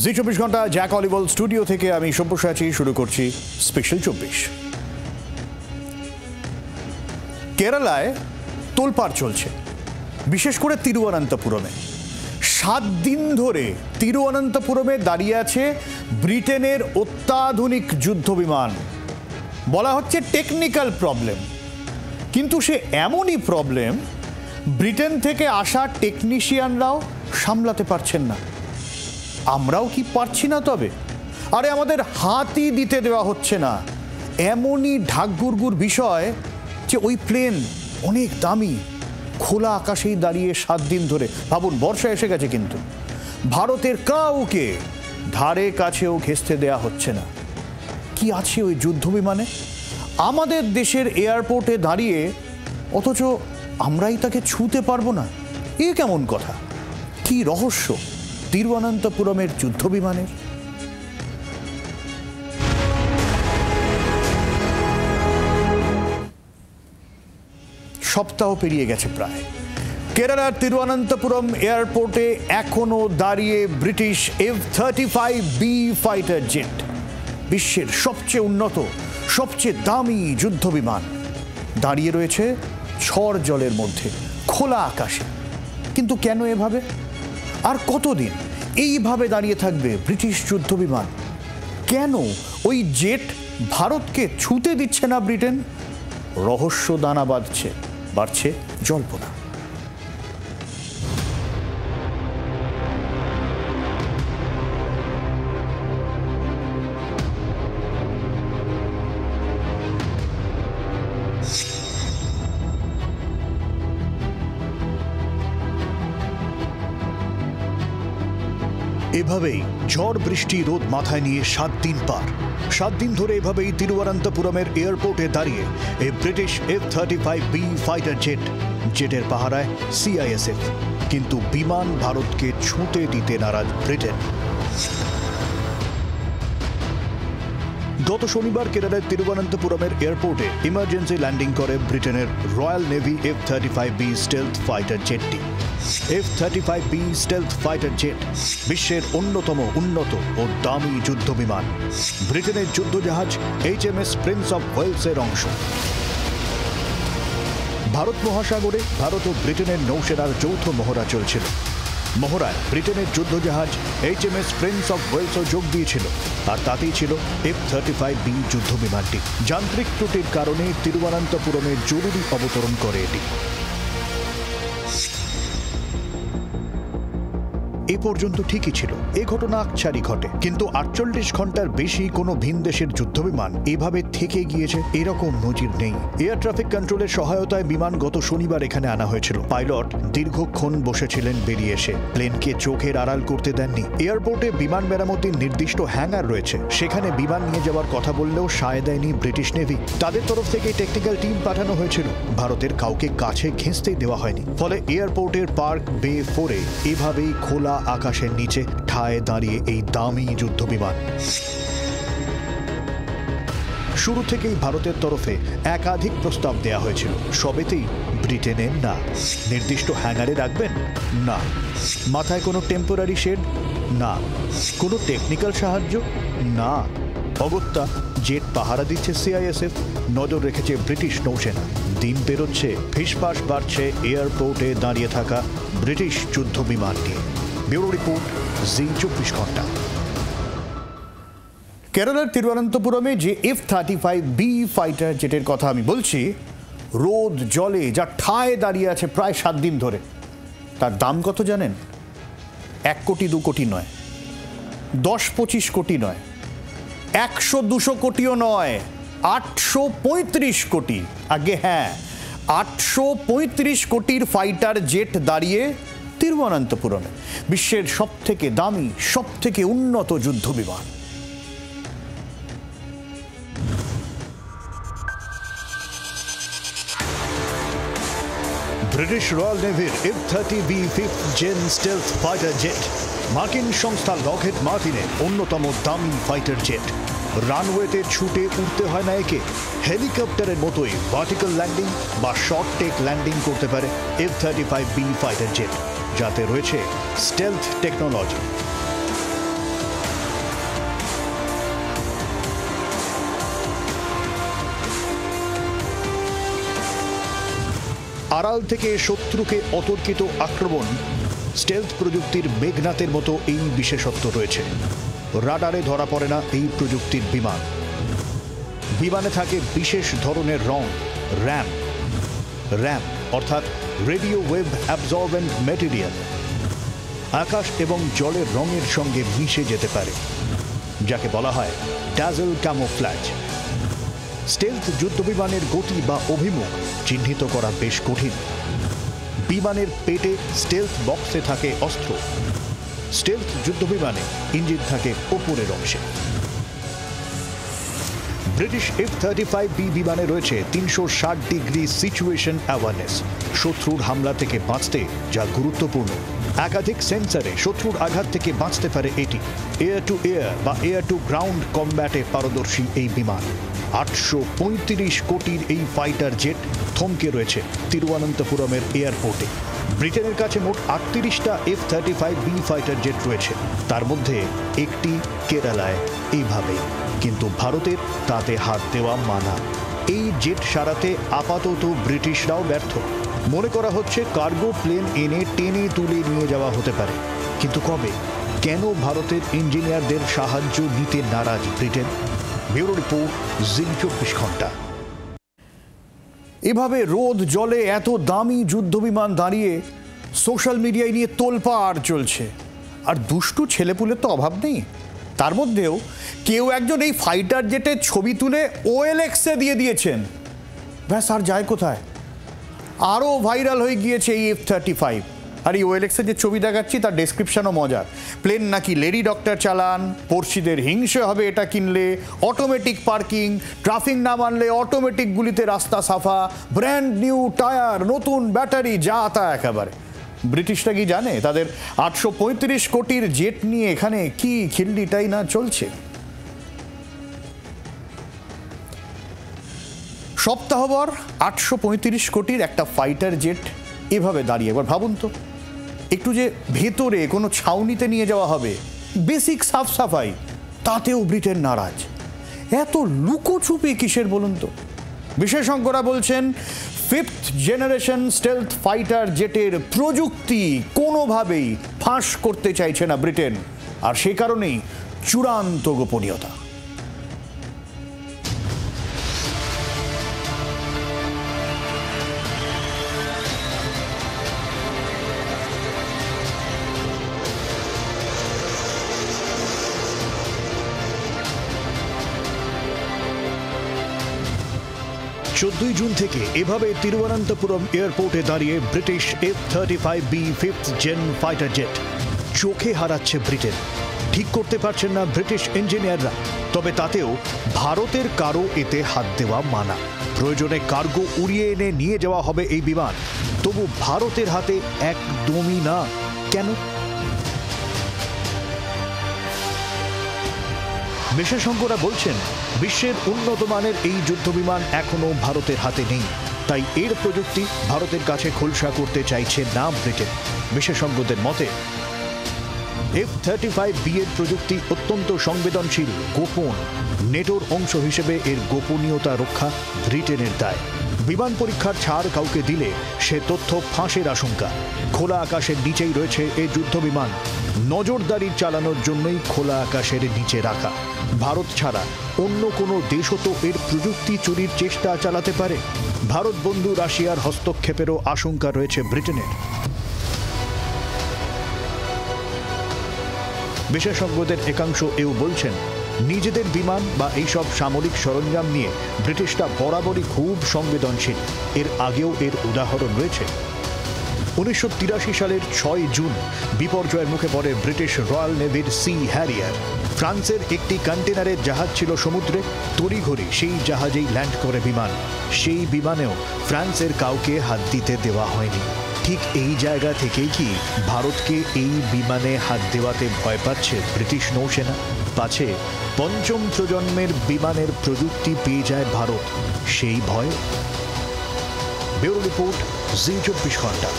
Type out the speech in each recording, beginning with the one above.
জি 24 ঘন্টা Jack অলিভল studio থেকে আমি সব্যসাচী শুরু করছি স্পেশাল 24। কেরালায় তোলপাড় চলছে, বিশেষ করে তিরুঅনন্তপুরমে। 7 দিন ধরে তিরুঅনন্তপুরমে দাঁড়িয়ে আছে ব্রিটেনের অত্যাধুনিক যুদ্ধবিমান। বলা হচ্ছে টেকনিক্যাল প্রবলেম, কিন্তু সে এমনই প্রবলেম ব্রিটেন থেকে আসা টেকনিশিয়ানরাও সামলাতে পারছেন না। আমরাও কি পারছি না? তবে আরে আমাদের হাতই দিতে দেওয়া হচ্ছে না। এমনই ঢাকগুড়গুর বিষয় যে ওই প্লেন অনেক দামি, খোলা আকাশেই দাঁড়িয়ে 7 দিন ধরে। ভাবুন, বর্ষা এসে গেছে কিন্তু ভারতের কাউকে ধারে কাছেও ঘেঁষতে দেয়া হচ্ছে না। কি আছে ওই যুদ্ধবিমানে? আমাদের দেশের এয়ারপোর্টে দাঁড়িয়ে, অথচ আমরাই তাকে ছুঁতে পারবো না। এ কেমন কথা? কি রহস্য তিরুঅনন্তপুরমের যুদ্ধবিমানের? সপ্তাহ পেরিয়ে গেছে প্রায়। কেরালার তিরুঅনন্তপুরম এয়ারপোর্টে এখনো দাঁড়িয়ে ব্রিটিশ F-35B ফাইটার জেট, বিশ্বের সবচেয়ে উন্নত, সবচেয়ে দামি যুদ্ধবিমান। দাঁড়িয়ে রয়েছে ঝড় জলের মধ্যে, খোলা আকাশে। কিন্তু কেন এভাবে? আর কতদিন এইভাবে দাঁড়িয়ে থাকবে ব্রিটিশ যুদ্ধবিমান? কেন ওই জেট ভারতকে ছুঁতে দিচ্ছে না ব্রিটেন? রহস্য দানা বাড়ছে জল্পনা। এভাবেই ঝড় বৃষ্টি রোদ মাথায় নিয়ে 7 দিন পার। 7 দিন ধরে এভাবেই তিরুঅনন্তপুরমের এয়ারপোর্টে দাঁড়িয়ে এই ব্রিটিশ F-35B ফাইটার জেটের পাহারায় CISF। কিন্তু বিমান ভারতকে ছুঁতে দিতে নারাজ ব্রিটেন। গত শনিবার কেরালার তিরুঅনন্তপুরমের এয়ারপোর্টে ইমার্জেন্সি ল্যান্ডিং করে ব্রিটেনের Royal Navy F-35B stealth fighter জেটটি। F-35B স্টেলথ ফাইটার জেট বিশ্বের অন্যতম উন্নত ও দামি যুদ্ধবিমান। ব্রিটেনের যুদ্ধজাহাজ HMS প্রিন্স অফ ওয়েলসের অংশ। ভারত মহাসাগরে ভারত ও ব্রিটেনের নৌসেনার যৌথ মহড়া চলছিল। মহড়ায় ব্রিটেনের যুদ্ধজাহাজ HMS প্রিন্স অফ ওয়েলসও যোগ দিয়েছিল, আর তাতেই ছিল F-35B যুদ্ধবিমানটি। যান্ত্রিক ত্রুটির কারণে তিরুঅনন্তপুরমে জরুরি অবতরণ করে এটি। এ পর্যন্ত ঠিকই ছিল, এ ঘটনা আকছারি ঘটে, কিন্তু 48 ঘন্টার বেশি কোনো ভিন দেশের যুদ্ধবিমান এভাবে থেকে গিয়েছে এরকম নজির নেই। এয়ার ট্রাফিক কন্ট্রোলের সহায়তায় বিমান গত শনিবার এখানে আনা হয়েছিল। পাইলট দীর্ঘক্ষণ বসেছিলেন বেরিয়ে এসে, প্লেনকে চোখের আড়াল করতে দেননি। এয়ারপোর্টে বিমান মেরামতির নির্দিষ্ট হ্যাঙ্গার রয়েছে, সেখানে বিমান নিয়ে যাওয়ার কথা বললেও সায় দেয়নি ব্রিটিশ নেভি। তাদের তরফ থেকে টেকনিক্যাল টিম পাঠানো হয়েছিল, ভারতের কাউকে কাছে ঘেঁষতেই দেওয়া হয়নি। ফলে এয়ারপোর্টের পার্ক বে 4-এ এভাবেই খোলা আকাশের নিচে ঠায় দাঁড়িয়ে এই দামি যুদ্ধবিমান। শুরু থেকেই ভারতের তরফে একাধিক প্রস্তাব দেয়া হয়েছিল, সবেতেই ব্রিটেনের না। নির্দিষ্ট হ্যাঙ্গারে রাখবেন? না। মাথায় কোনো টেম্পোরারি শেড? না। কোনো টেকনিক্যাল সাহায্য? না। অগত্যা জেট পাহারা দিচ্ছে CISF, নজর রেখেছে ব্রিটিশ নৌসেনা। দিন পেরোচ্ছে, ফিসফাস বাড়ছে এয়ারপোর্টে দাঁড়িয়ে থাকা ব্রিটিশ যুদ্ধবিমান নিয়ে। ব্যুরো রিপোর্ট, জি 24 ঘন্টা। কেরালার তিরুঅনন্তপুরমে যে F-35B ফাইটার জেটের কথা আমি বলছি, রোদ জলে যা ঠায় দাঁড়িয়ে আছে প্রায় 7 দিন ধরে, তার দাম কত জানেন? 1 কোটি 2 কোটি নয়, 10-25 কোটি নয়, 100-200 কোটিও নয়, 835 কোটি। আগে হ্যাঁ, 835 কোটির ফাইটার জেট দাঁড়িয়ে তিরুঅনন্তপুরমে, বিশ্বের সবথেকে দামি, সবথেকে উন্নত যুদ্ধবিমান। ব্রিটিশ রয়্যাল নেভির F-30B 5th gen stealth fighter jet, মার্কিন সংস্থা লকহিড মার্টিনের অন্যতম দামি ফাইটার জেট। রানওয়েতে ছুটে উঠতে হয় না একে, হেলিকপ্টারের মতোই ভার্টিক্যাল ল্যান্ডিং বা শর্ট টেক ল্যান্ডিং করতে পারে F-35B ফাইটার জেট, যাতে রয়েছে স্টেলথ টেকনোলজি। আড়াল থেকে শত্রুকে অতর্কিত আক্রমণ, স্টেলথ প্রযুক্তির মেঘনাথের মতো এই বিশেষত্ব রয়েছে। রাডারে ধরা পড়ে না এই প্রযুক্তির বিমান। বিমানে থাকে বিশেষ ধরনের রং, র্যাম অর্থাৎ রেডিও ওয়েভ অ্যাবজর্বেন্ট ম্যাটেরিয়াল, আকাশ এবং জলের রঙের সঙ্গে মিশে যেতে পারে, যাকে বলা হয় ড্যাজল ক্যামোফ্ল্যাজ। স্টেলথ যুদ্ধবিমানের গতি বা অভিমুখ চিহ্নিত করা বেশ কঠিন। বিমানের পেটে স্টেলথ বক্সে থাকে অস্ত্র। স্টেলথ যুদ্ধবিমানে ইঞ্জিন থাকে ওপরের অংশে। ব্রিটিশ F-35B বিমানে রয়েছে 360 ডিগ্রি সিচুয়েশন অ্যাওয়ারনেস, শত্রুর হামলা থেকে বাঁচতে যা গুরুত্বপূর্ণ। একাধিক সেন্সারে শত্রুর আঘাত থেকে বাঁচতে পারে এটি। এয়ার টু এয়ার বা এয়ার টু গ্রাউন্ড কমব্যাটে পারদর্শী এই বিমান। 835 কোটির এই ফাইটার জেট থমকে রয়েছে তিরুবনন্তপুরমের এয়ারপোর্টে। ব্রিটেনের কাছে মোট 38টা F-35B ফাইটার জেট রয়েছে, তার মধ্যে একটি কেরালায়। এইভাবেই কিন্তু ভারতের তাতে হাত দেওয়া মানা। এই জেট সারাতে আপাতত ব্রিটিশরাও ব্যর্থ। মনে করা হচ্ছে কার্গো প্লেন এনে টেনে তুলে নিয়ে যাওয়া হতে পারে, কিন্তু কবে? কেন ভারতের ইঞ্জিনিয়ারদের সাহায্য নিতে নারাজ ব্রিটেন? ব্যুরো রিপোর্ট, জি 24 ঘন্টা। এভাবে রোদ জলে এত দামি যুদ্ধবিমান দাঁড়িয়ে সোশ্যাল মিডিয়ায় নিয়ে তোলপাড় চলছে, আর দুষ্টু ছেলেপুলের তো অভাব নেই। তার মধ্যেও কেউ একজন এই ফাইটার জেটের ছবি তুলে OLX-এ দিয়ে দিয়েছেন। ব্যাস, আর যায় কোথায়? আরও ভাইরাল হয়ে গিয়েছে এই F-35। আর এই OLX-এ যে ছবি দেখাচ্ছি তার ডেসক্রিপশনও মজার। প্লেন নাকি লেডি ডক্টর চালান, পড়শিদের হিংসে হবে এটা কিনলে, অটোমেটিক পার্কিং, ট্রাফিক না মানলে অটোমেটিক গুলিতে রাস্তা সাফা, ব্র্যান্ড নিউ টায়ার, নতুন ব্যাটারি, যা তা একেবারে। ব্রিটিশরা কি জানে তাদের 835 কোটির জেট নিয়ে এখানে কি খিল্লিটাই না চলছে? সপ্তাহভর 835 কোটির একটা ফাইটার জেট এভাবে দাঁড়িয়ে। এবার ভাবুন তো, একটু যে ভেতরে কোনো ছাউনিতে নিয়ে যাওয়া হবে, বেসিক সাফ সাফাই, তাতেও ব্রিটেন নারাজ। এত লুকোচুপি কিসের বলুন তো? বিশেষজ্ঞরা বলছেন 5th জেনারেশন স্টেলথ ফাইটার জেটের প্রযুক্তি কোনোভাবেই ফাঁস করতে চাইছে না ব্রিটেন, আর সে কারণেই চূড়ান্ত গোপনীয়তা। জুন থেকে এভাবে তিরুবনন্তপুরম এয়ারপোর্টে দাঁড়িয়ে British F-35B 5th gen fighter jet. চোখে হারাচ্ছে ব্রিটেন। ঠিক করতে পারছেন না ব্রিটিশ ইঞ্জিনিয়াররা। তবে তাতেও ভারতের কারো এতে হাত দেওয়া মানা। প্রয়োজনে কার্গো উড়িয়ে এনে নিয়ে যাওয়া হবে এই বিমান, তবু ভারতের হাতে একদমই না। কেন? বিশেষজ্ঞরা বলছেন বিশ্বের উন্নত মানের এই যুদ্ধবিমান এখনো ভারতের হাতে নেই, তাই এর প্রযুক্তি ভারতের কাছে খোলসা করতে চাইছে না ব্রিটেন। বিশেষজ্ঞদের মতে F-35B এর প্রযুক্তি অত্যন্ত সংবেদনশীল, গোপন। নেটোর অংশ হিসেবে এর গোপনীয়তা রক্ষা ব্রিটেনের দায়। বিমান পরীক্ষার ছাড় কাউকে দিলে সে তথ্য ফাঁসের আশঙ্কা। খোলা আকাশের নিচেই রয়েছে এই যুদ্ধবিমান। নজরদারি চালানোর জন্যই খোলা আকাশের নিচে রাখা। ভারত ছাড়া অন্য কোনো দেশও তো এর প্রযুক্তি চুরির চেষ্টা চালাতে পারে। ভারত বন্ধু রাশিয়ার হস্তক্ষেপেরও আশঙ্কা রয়েছে ব্রিটেনের। বিশেষজ্ঞদের একাংশ এও বলছেন নিজেদের বিমান বা এইসব সামরিক সরঞ্জাম নিয়ে ব্রিটিশরা বরাবরই খুব সংবেদনশীল। এর আগেও এর উদাহরণ রয়েছে। 1983 সালের 6 জুন বিপর্যয়ের মুখে পড়ে ব্রিটিশ রয়্যাল নেভির সি হ্যারিয়ার। ফ্রান্সের একটি কন্টেনারের জাহাজ ছিল সমুদ্রে, তড়িঘড়ি সেই জাহাজেই ল্যান্ড করে বিমান। সেই বিমানেও ফ্রান্সের কাউকে হাত দিতে দেওয়া হয়নি। ঠিক এই জায়গা থেকেই কি ভারতকে এই বিমানে হাত দেওয়াতে ভয় পাচ্ছে ব্রিটিশ নৌসেনা? পাছে পঞ্চম প্রজন্মের বিমানের প্রযুক্তি পেয়ে যায় ভারত, সেই ভয়? ব্যুরো রিপোর্ট, জি 24 ঘন্টা।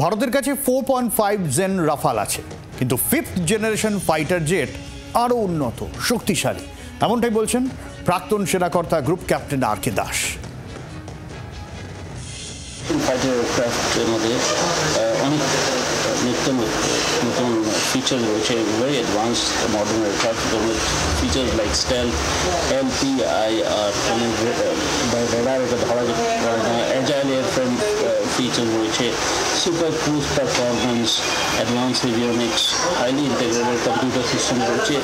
ভারতের কাছে 4.5 জেন রাফাল আছে, কিন্তু 5th জেনারেশন ফাইটার জেট আরও উন্নত, শক্তিশালী। এমনটাই বলছেন প্রাক্তন সেনাকর্তা গ্রুপ ক্যাপ্টেন আর কে দাস। ফাইটার এয়ারক্রাফটের মধ্যে অনেক নিত্য নতুন ফিচার রয়েছে, very advance modern aircraft with features like stealth, LPIR, by radar এটা ধরা যায় না, agile airframe features রয়েছে, super cruise performance, advanced avionics, highly integrated computer system রয়েছে,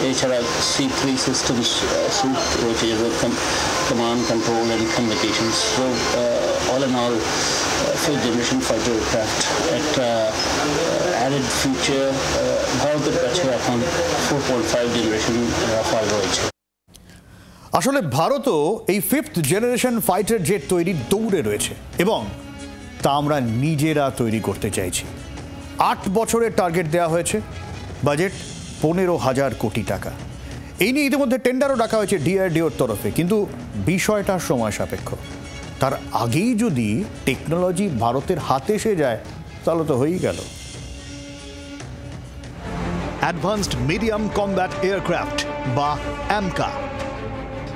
এছাড়া C3 systems suite রয়েছে যেগুলো command, control and communications. So all in all, fifth generation fighter aircraft একটা added feature ভারতের কাছে এখন 4.5 জেনারেশন রাফাল রয়েছে। আসলে ভারতও এই ফিফথ জেনারেশন ফাইটার জেট তৈরির দৌড়ে রয়েছে এবং তা আমরা নিজেরা তৈরি করতে চাইছি। 8 বছরের টার্গেট দেওয়া হয়েছে, বাজেট 15,000 কোটি টাকা। এই নিয়ে ইতিমধ্যে টেন্ডারও ডাকা হয়েছে ডিআরডিওর তরফে, কিন্তু বিষয়টা সময় সাপেক্ষ। তার আগেই যদি টেকনোলজি ভারতের হাতে এসে যায় তাহলে তো হয়েই গেল। অ্যাডভান্সড মিডিয়াম কমব্যাট এয়ারক্রাফট বা অ্যামকা,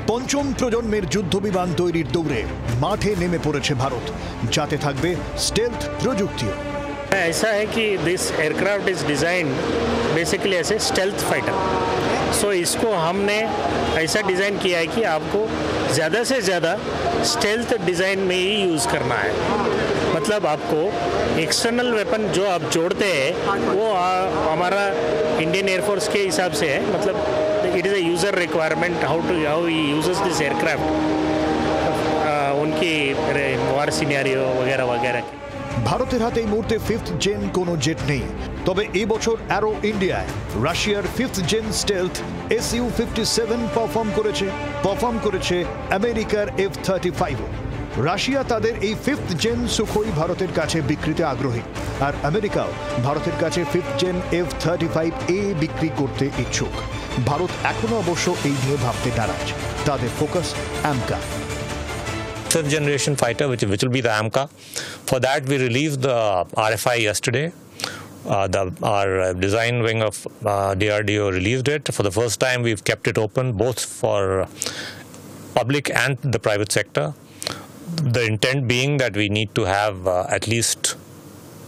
পঞ্চম প্রজন্মের যুদ্ধবিমান তৈরির দৌড়ে মাঠে নেমে পড়েছে ভারত, যাতে থাকবে স্টেলথ প্রযুক্তিও। ऐसा है कि this aircraft is designed basically as a stealth fighter. So इसको हमने ऐसा डिज़ाइन किया है कि आपको ज़्यादा से ज़्यादा स्टेल्थ डिज़ाइन में ही यूज़ करना है। मतलब आपको एक्सटर्नल वेपन जो आप जोड़ते हैं वो हमारा इंडियन एयरफोर्स के हिसाब से है। मतलब it is a user requirement how he uses this aircraft उनकी वार सिनेरियो वगैरह वगैरह। ভারতের হাতে এই মুহূর্তে ফিফথ জেন কোনো জেট নেই, তবে এই বছর অ্যারো ইন্ডিয়ায় রাশিয়ার fifth gen stealth SU-57 perform করেছে আমেরিকার F-35। রাশিয়া তাদের এই ফিফথ জেন সুখোই ভারতের কাছে বিক্রিতে আগ্রহী, আর আমেরিকাও ভারতের কাছে ফিফথ জেন F-35A বিক্রি করতে ইচ্ছুক। ভারত এখনো অবশ্য এই নিয়ে ভাবতে নারাজ, তাদের focus AMCA. Fifth generation fighter, which will be the AMCA. For that, we released the RFI yesterday. Our design wing of DRDO released it. For the first time, we've kept it open both for public and the private sector. The intent being that we need to have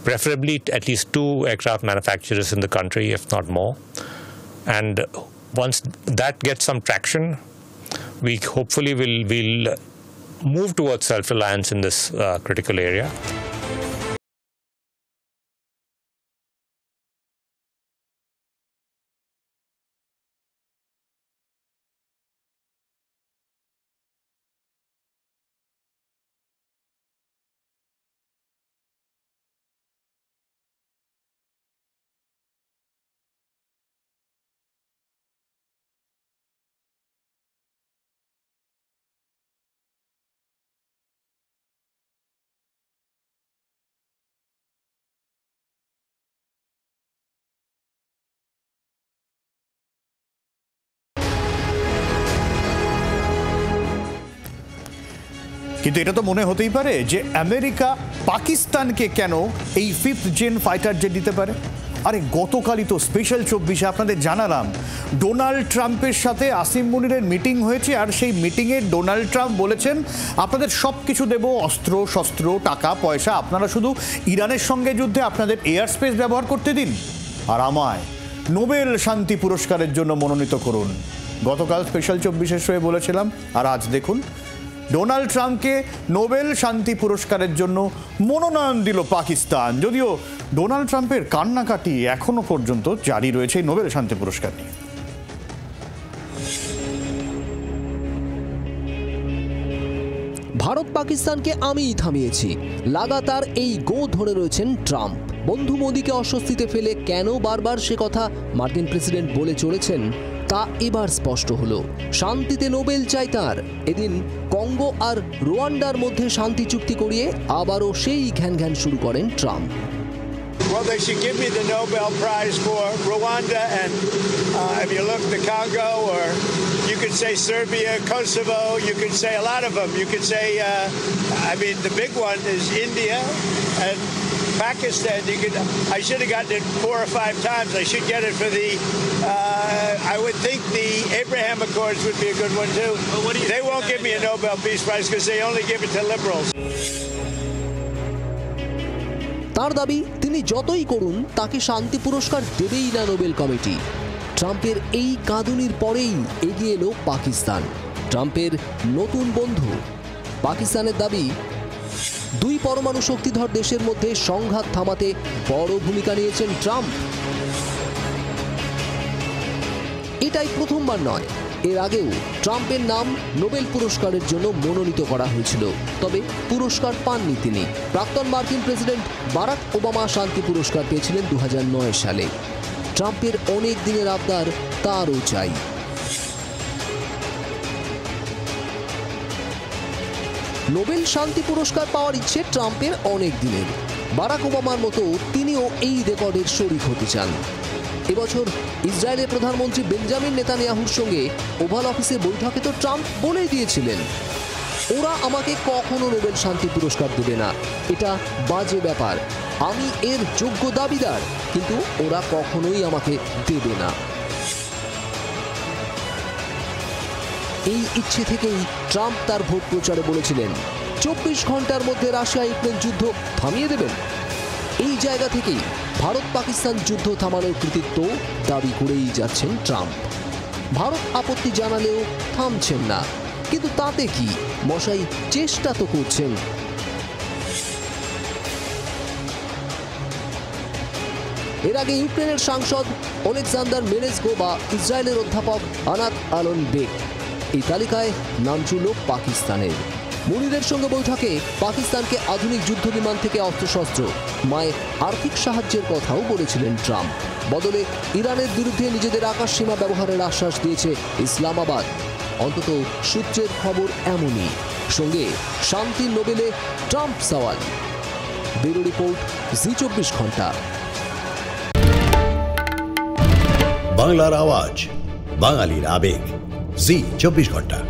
preferably at least 2 aircraft manufacturers in the country, if not more. And once that gets some traction, we hopefully will move towards self-reliance in this critical area. কিন্তু এটা তো মনে হতেই পারে যে America পাকিস্তানকে কেন এই ফিফথ জেন ফাইটার জেট দিতে পারে। আরে গতকালই তো স্পেশাল 24 আপনাদের জানালাম ডোনাল্ড ট্রাম্পের সাথে আসিম মুনিরের মিটিং হয়েছে, আর সেই মিটিংয়ে ডোনাল্ড ট্রাম্প বলেছেন আপনাদের সব কিছু দেবো, অস্ত্র শস্ত্র টাকা পয়সা, আপনারা শুধু ইরানের সঙ্গে যুদ্ধে আপনাদের এয়ার স্পেস ব্যবহার করতে দিন, আর আমায় নোবেল শান্তি পুরস্কারের জন্য মনোনীত করুন। গতকাল স্পেশাল 24 শোয়ে বলেছিলাম, আর আজ দেখুন ডোনাল্ড ট্রাম্পকে নোবেল শান্তি পুরস্কারের জন্য মনোনয়ন দিল পাকিস্তান। যদিও ডোনাল্ড ট্রাম্পের কান্নাকাটি এখনো পর্যন্ত জারি রয়েছে নোবেল শান্তি পুরস্কার নিয়ে। ভারত পাকিস্তানকে আমিই থামিয়েছি, লাগাতার এই গো ধরে রয়েছেন ট্রাম্প। বন্ধু মোদিকে অস্বস্তিতে ফেলে কেন বারবার সে কথা মার্কিন প্রেসিডেন্ট বলে চলেছেন তা এবার স্পষ্ট হলো। শান্তিতে নোবেল চাই তার। এদিন কঙ্গো আর রোয়ান্ডার মধ্যে শান্তি চুক্তি করিয়ে আবারও সেই ঘ্যান ঘ্যান শুরু করেন Trump. Well, they should give me the Nobel Prize for Rwanda, and if you look the Congo, or you could say Serbia, Kosovo, you could say a lot of them. You could say, I mean, the big one is India and Pakistan. I should have gotten it 4 or 5 times. I should get it for the, I would think the Abraham Accords would be a good one too. They won't give me a Nobel Peace Prize because they only give it to liberals. তার দাবি তিনি যতই করুন তাকে শান্তি পুরস্কার দেবেই না নোবেল কমিটি। ট্রাম্পের এই কাঁদুনির পরেই এগিয়ে এলো পাকিস্তান, ট্রাম্পের নতুন বন্ধু। পাকিস্তানের দাবি, দুই পরমাণু শক্তিধর দেশের মধ্যে সংঘাত থামাতে বড় ভূমিকা নিয়েছেন ট্রাম্প। এটাই প্রথমবার নয়, এর আগেও ট্রাম্পের নাম নোবেল পুরস্কারের জন্য মনোনীত করা হয়েছিল, তবে পুরস্কার পাননি তিনি। প্রাক্তন মার্কিন প্রেসিডেন্ট বারাক ওবামা শান্তি পুরস্কার পেয়েছিলেন 2009 সালে। ট্রাম্পের অনেক দিনের আবদার তারও চাই। নোবেল শান্তি পুরস্কার পাওয়ার ইচ্ছে ট্রাম্পের অনেক দিনের। বারাক ওবামার মতো তিনিও এই রেকর্ডের শরিক হতে চান। এবছর ইসরায়েলের প্রধানমন্ত্রী বেঞ্জামিন নেতানিয়াহুর সঙ্গে ওভাল অফিসে বৈঠকে তো ট্রাম্প বলেই দিয়েছিলেন, ওরা আমাকে কখনো নোবেল শান্তি পুরস্কার দেবে না, এটা বাজে ব্যাপার, আমি এর যোগ্য দাবিদার, কিন্তু ওরা কখনোই আমাকে দেবে না। এই ইচ্ছে থেকেই ট্রাম্প তার ভোট প্রচারে বলেছিলেন 24 ঘন্টার মধ্যে রাশিয়া ইউক্রেন যুদ্ধ থামিয়ে দেবেন। এই জায়গা থেকেই ভারত পাকিস্তান যুদ্ধ থামানোর কৃতিত্ব দাবি করেই যাচ্ছেন ট্রাম্প। ভারত আপত্তি জানালেও থামছেন না, কিন্তু তাতে কি, মশাই চেষ্টা তো করছেন। এর আগে ইউক্রেনের সাংসদ ওলেকজান্ডার মেনেজগো বা ইসরায়েলের অধ্যাপক আনাত আলন বেক, এই তালিকায় নাম ছিল পাকিস্তানের। মুনিরের সঙ্গে বৈঠকে পাকিস্তানকে আধুনিক যুদ্ধ বিমান থেকে অস্ত্রশস্ত্র, মায়ের আর্থিক সাহায্যের কথাও বলেছিলেন ট্রাম্প। বদলে ইরানের বিরুদ্ধে নিজেদের আকাশ সীমা ব্যবহারের আশ্বাস দিয়েছে ইসলামাবাদ। অন্তত সূত্রের খবর এমনই। সঙ্গে শান্তি নোবেলে ট্রাম্প সওয়াল। ব্যুরো রিপোর্ট, জি 24 ঘন্টা। বাংলার আওয়াজ, বাঙালির আবেগ, জি 24 ঘন্টা।